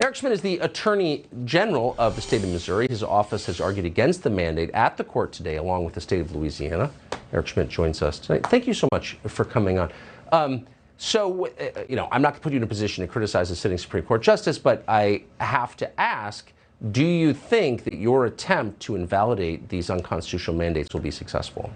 Eric Schmitt is the Attorney General of the state of Missouri. His office has argued against the mandate at the court today, along with the state of Louisiana. Eric Schmitt joins us tonight. Thank you so much for coming on. I'm not going to put you in a position to criticize a sitting Supreme Court justice, but I have to ask, do you think that your attempt to invalidate these unconstitutional mandates will be successful?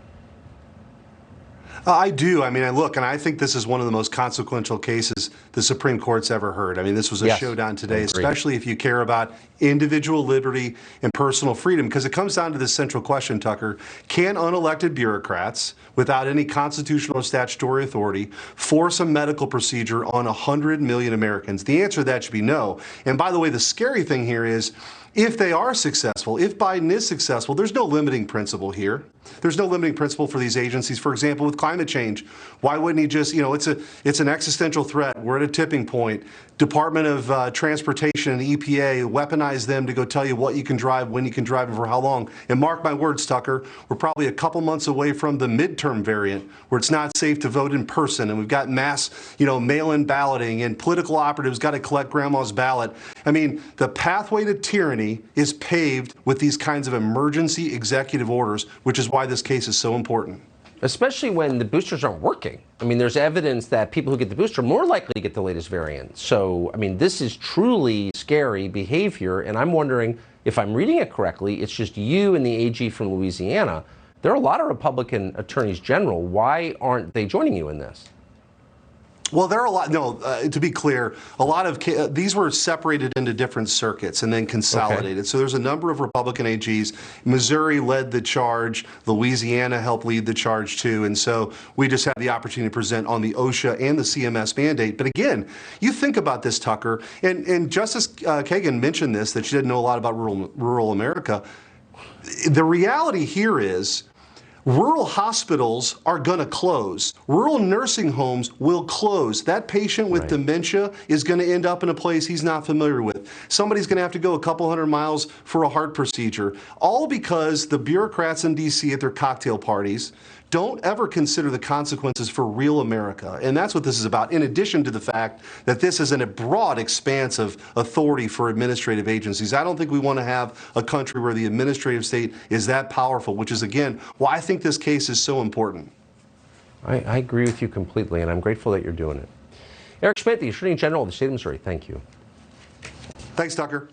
I do. I mean, look, and I think this is one of the most consequential cases the Supreme Court's ever heard. I mean, this was a showdown today, especially if you care about individual liberty and personal freedom, because it comes down to this central question, Tucker. Can unelected bureaucrats, without any constitutional or statutory authority, force a medical procedure on 100 million Americans? The answer to that should be no. And by the way, the scary thing here is, if they are successful, if Biden is successful, there's no limiting principle here. There's no limiting principle for these agencies. For example, with climate change, why wouldn't he just, it's an existential threat. We're at a tipping point. Department of Transportation and EPA weaponize them to go tell you what you can drive, when you can drive, and for how long. And mark my words, Tucker, we're probably a couple months away from the midterm variant where it's not safe to vote in person, and we've got mass, mail-in balloting, and political operatives got to collect grandma's ballot. I mean, the pathway to tyranny is paved with these kinds of emergency executive orders, which is why this case is so important. Especially when the boosters aren't working. I mean, there's evidence that people who get the booster are more likely to get the latest variant. So, I mean, this is truly scary behavior, and I'm wondering if I'm reading it correctly, it's just you and the AG from Louisiana. There are a lot of Republican attorneys general. Why aren't they joining you in this? Well, there are a lot. No, to be clear, a lot of these were separated into different circuits and then consolidated. Okay. So there's a number of Republican AGs. Missouri led the charge. Louisiana helped lead the charge too. And so we just had the opportunity to present on the OSHA and the CMS mandate. But again, you think about this, Tucker, and Justice Kagan mentioned this, that she didn't know a lot about rural America. The reality here is, rural hospitals are going to close. Rural nursing homes will close. That patient with dementia is going to end up in a place he's not familiar with. Somebody's going to have to go a couple hundred miles for a heart procedure, all because the bureaucrats in D.C. at their cocktail parties don't ever consider the consequences for real America. And that's what this is about, in addition to the fact that this is in a broad expanse of authority for administrative agencies. I don't think we want to have a country where the administrative state is that powerful, which is, again, why I think this case is so important. I agree with you completely, and I'm grateful that you're doing it. Eric Schmitt, the Attorney General of the state of Missouri, thank you. Thanks, Tucker.